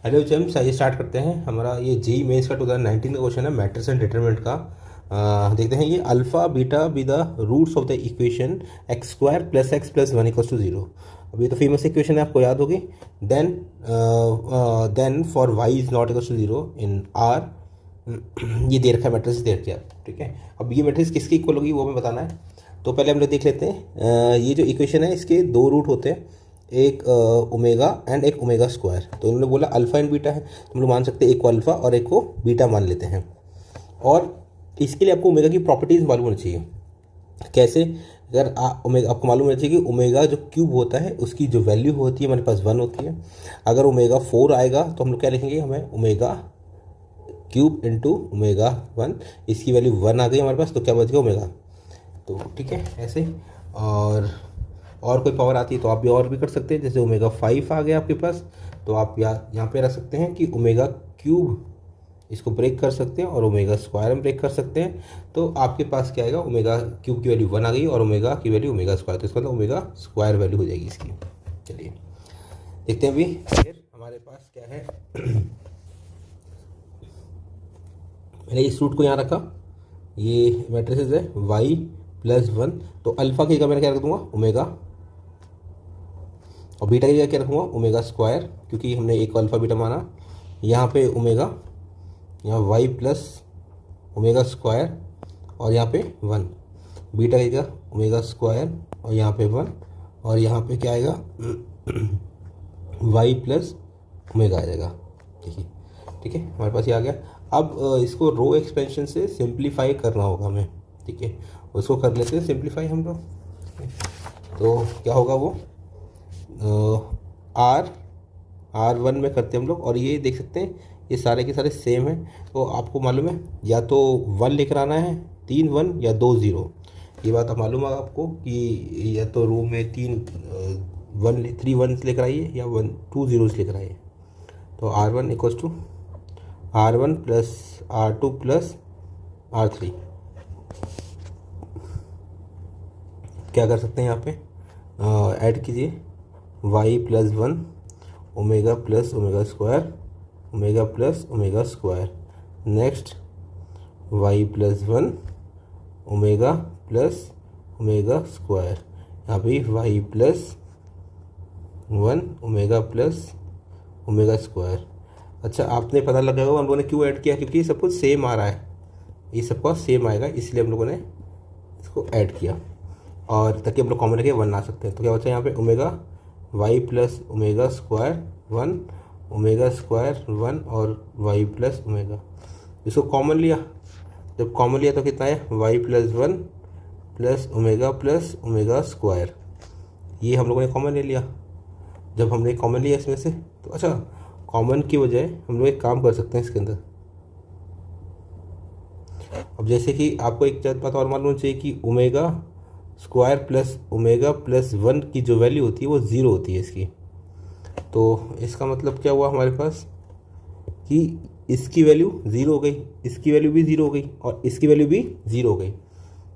Hello James, आइए start करते हैं। हमारा ये जेई मेंस का 2019 का क्वेश्चन है मैट्रिक्स एंड डिटरमिनेंट का। देखते हैं ये alpha beta be the roots of the equation x square plus x plus one equals to zero. अब ये तो फेमस इक्वेशन है, आपको याद होगी। Then for y is not equals to zero in R, ये दे रखा है मैट्रिक्स दे रखी है। ठीक है, अब ये मैट्रिक्स किसकी इक्वल होगी वो हमें बताना है। तो पहले हम लोग देख लेते हैं। ये जो इक्वेशन है इसके दो रूट होते हैं, एक ओमेगा एंड एक ओमेगा स्क्वायर। तो उन्होंने बोला अल्फा एंड बीटा है, तो हम लोग मान सकते हैं एक को अल्फा और एक को बीटा मान लेते हैं। और इसके लिए आपको ओमेगा की प्रॉपर्टीज़ मालूम होनी चाहिए। कैसे? अगर ओमेगा आपको मालूम होना चाहिए कि ओमेगा जो क्यूब होता है उसकी जो वैल्यू होती है हमारे पास 1 होती है। अगर ओमेगा 4 आएगा तो हम लोग क्या लिखेंगे, हमें ओमेगा क्यूब इंटू ओमेगा 1, इसकी वैल्यू 1 आ गई हमारे पास, तो क्या बच गया ओमेगा। तो ठीक है, ऐसे। और कोई पावर आती है तो आप भी और भी कर सकते हैं। जैसे ओमेगा 5 आ गया आपके पास, तो आप यहाँ पे रख सकते हैं कि ओमेगा क्यूब, इसको ब्रेक कर सकते हैं और ओमेगा स्क्वायर में ब्रेक कर सकते हैं। तो आपके पास क्या आएगा, ओमेगा क्यूब की वैल्यू 1 आ गई और ओमेगा की वैल्यू ओमेगा स्क्वायर, तो इसका मतलब ओमेगा स्क्वायर वैल्यू हो जाएगी इसकी। चलिए देखते हैं अभी फिर हमारे पास क्या है। मैंने इस रूट को यहाँ रखा, ये मैट्रिसेस है वाई प्लस 1, तो अल्फा की जगह मैं क्या रख दूंगा ओमेगा, और बीटा की जगह क्या रखूँगा ओमेगा स्क्वायर, क्योंकि हमने एक अल्फा बीटा माना। यहाँ पे ओमेगा, यहाँ वाई प्लस ओमेगा स्क्वायर और यहाँ पे 1, बीटा की जगह ओमेगा स्क्वायर और यहाँ पे 1, और यहाँ पे क्या आएगा वाई प्लस ओमेगा आ जाएगा। देखिए, ठीक है, हमारे पास ये आ गया। अब इसको रो एक्सपेंशन से सिंप्लीफाई करना होगा हमें। ठीक है, उसको कर लेते हैं सिंप्लीफाई हम लोग। तो क्या होगा वो R1 में करते हैं हम लोग, और ये देख सकते हैं ये सारे के सारे सेम हैं। तो आपको मालूम है या तो 1 लेकर आना है, 3 1 या 2 0। ये बात आप मालूम है आपको कि या तो रो में 3 1 लेकर आइए या 2 zeros लेकर आइए। तो R1 equals to R1 plus R2 plus R3। क्या कर सकते हैं यहाँ पे, ऐड कीजिए y plus 1 omega plus omega square, omega plus omega square. Next y plus 1 omega plus omega square, यहाँ पे y plus 1 omega plus omega square. अच्छा, आपने पता लगा होगा हम लोगों ने क्यों ऐड किया, क्योंकि सब कुछ सेम आ रहा है, ये सबका सेम आएगा, इसलिए हम लोगों ने इसको ऐड किया, और ताकि हम लोग कॉमन लेके 1 ला सकते हैं। तो क्या बचा यहाँ पे omega y plus omega square 1 omega square 1 और वाई प्लस ओमेगा। इसको कॉमन लिया, जब कॉमन लिया तो कितना है y plus 1 plus omega square. ये हम लोगों ने कॉमन ले लिया। जब हमने कॉमन लिया इसमें से, तो अच्छा कॉमन की बजाय हम लोग एक काम कर सकते हैं इसके अंदर। अब जैसे कि आपको एक बात और मालूम चाहिए कि ओमेगा स्क्वायर प्लस 1 की जो वैल्यू होती है वो 0 होती है इसकी। तो इसका मतलब क्या हुआ हमारे पास कि इसकी वैल्यू 0 हो गई, इसकी वैल्यू भी 0 हो गई और इसकी वैल्यू भी 0 हो गई।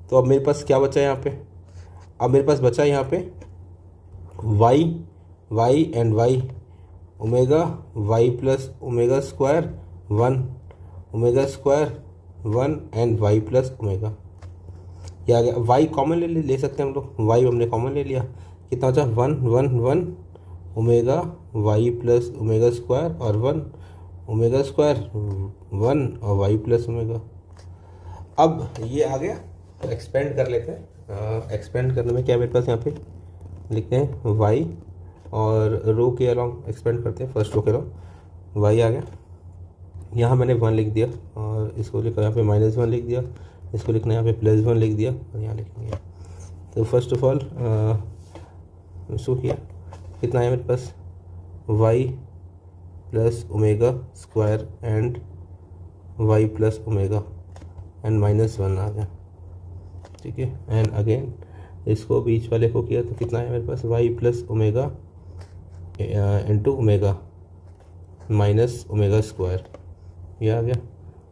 तो अब मेरे पास क्या बचा यहाँ पे, अब मेरे पास बचा यहाँ पे y and y, omega y plus omega square 1 omega square 1 and y plus omega. ये आ गया। वाई कॉमन ले सकते हैं हम लोग, वाई हमने कॉमन ले लिया, कितना बचा 1 1 1 omega y plus omega square और 1 ओमेगा स्क्वायर 1 और वाई प्लस ओमेगा। अब ये आ गया, तो एक्सपेंड कर लेते हैं। एक्सपेंड करने में क्या मेरे पास यहाँ पे लिखते हैं वाई, और रो के अलॉन्ग एक्सपेंड करते हैं, फर्स्ट रो के अलॉन्ग वाई आ गया। यहाँ मैंने 1 लिख दिया और इसको लिखा यहाँ पे -1 लिख दिया, इसको लिखना यहाँ पे +1 लिख दिया और यहाँ लिखेंगे। तो फर्स्ट ऑफ ऑल इसको किया, कितना है मेरे पास y plus omega square and y plus omega and -1 आ गया। ठीक है, एंड अगेन इसको बीच वाले को किया तो कितना है मेरे पास y plus omega into omega minus omega square, ये आ गया।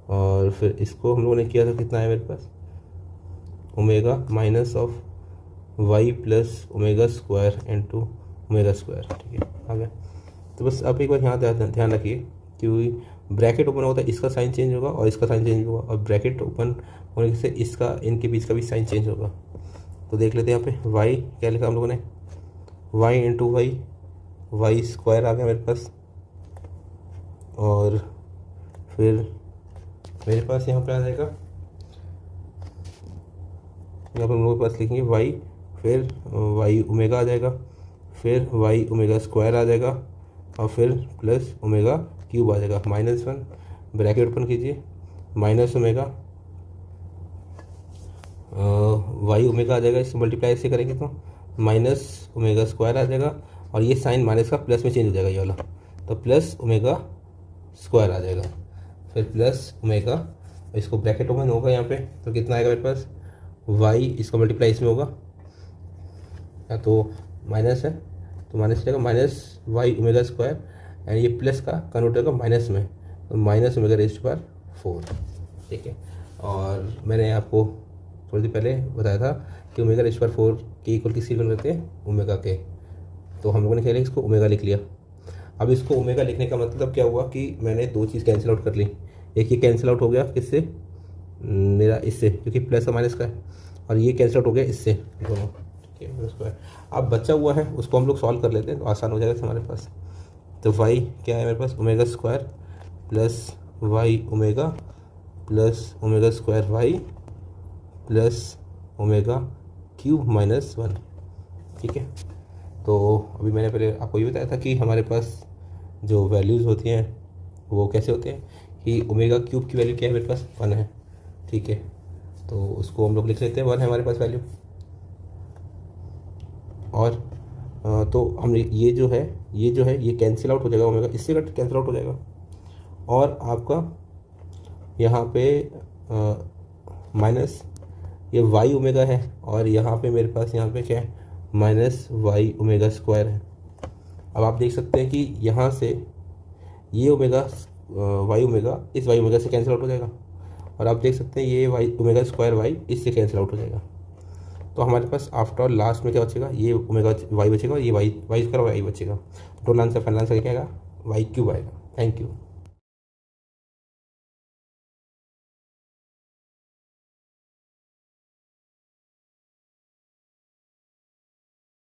और फिर इसको हम लोगों ने किया तो कितना है मेरे पास omega minus of y plus omega square into omega square. ठीक है, आ गया। तो बस आप एक बार यहाँ ध्यान रखिए कि ब्रैकेट ओपन होता है इसका साइन चेंज होगा और इसका साइन चेंज होगा, और ब्रैकेट ओपन होने से इसका इनके बीच का भी साइन चेंज होगा। तो देख लेते हैं यहाँ पे वाई क्या लिखा हम लोगों ने, वाई इंटू वाई स्क्वायर आ गया मेरे पास, और फिर मेरे पास यहाँ पे आ जाएगा, यहाँ पर हम लोग पास लिखेंगे वाई, फिर वाई ओमेगा आ जाएगा, फिर वाई ओमेगा स्क्वायर आ जाएगा, और फिर प्लस ओमेगा क्यूब आ जाएगा। -1 ब्रैकेट ओपन कीजिए, माइनस ओमेगा वाई ओमेगा आ जाएगा, इससे मल्टीप्लाई ऐसे करेंगे तो माइनस ओमेगा स्क्वायर आ जाएगा, और ये साइन माइनस का प्लस में चेंज हो जाएगा ये वाला, तो प्लस ओमेगा स्क्वायर आ जाएगा, फिर प्लस ओमेगा, इसको ब्रैकेट ओपन होगा यहाँ पे, तो कितना आएगा मेरे पास वाई, इसका मल्टीप्लाई इसमें होगा, या तो माइनस है तो माइनस जाएगा, minus y omega square, and ये प्लस का कन्वर्ट होगा माइनस में, तो माइनस ओमेगा रेज़्ड टू 4, ठीक है। और मैंने आपको थोड़ी देर पहले बताया था कि ओमेगा रेज़्ड टू 4 के इक्वल किसके इक्वल करते हैं, ओमेगा के, तो हम लोगों ने क्या लिया, इसको ओमेगा लिख लिया। अब इसको ओमेगा लिखने का मतलब क्या हुआ कि मैंने दो चीज़ कैंसिल आउट कर ली, एक ये कैंसिल आउट हो गया किससे, मेरा इससे, क्योंकि प्लस और माइनस का है, और ये कैंसिल आउट हो गया इससे, दोनों, ठीक है। उसको अब बचा हुआ है उसको हम लोग सॉल्व कर लेते हैं, तो आसान हो जाएगा हमारे पास। तो वाई क्या है मेरे पास, omega square plus y omega plus omega square y plus omega cube -1, ठीक है। तो अभी मैंने पहले आपको ये बताया था कि हमारे पास जो वैल्यूज़ होती हैं वो कैसे होते हैं कि ओमेगा क्यूब की वैल्यू क्या है मेरे पास 1 है, ठीक है। तो उसको हम लोग लिख लेते हैं 1 है हमारे पास वैल्यू, और तो हमने ये जो है ये कैंसिल आउट हो जाएगा, ओमेगा इससे कट कैंसिल आउट हो जाएगा, और आपका यहाँ पे माइनस ये वाई ओमेगा है, और यहाँ पे मेरे पास यहाँ पे क्या है माइनस वाई ओमेगा स्क्वायर है। अब आप देख सकते हैं कि यहाँ से ये ओमेगा वाई ओमेगा इस वाई ओमेगा से कैंसिल आउट हो जाएगा, और आप देख सकते हैं ये वाई ओमेगा स्क्वायर वाई इससे कैंसिल आउट हो जाएगा। तो हमारे पास आफ्टर ऑल लास्ट में क्या बचेगा, ये ओमेगा वाई बचेगा, और ये वाई स्क्वायर वाई बचेगा। टोटल आंसर फाइनल आंसर क्या आएगा, वाई क्यूब आएगा। Thank you.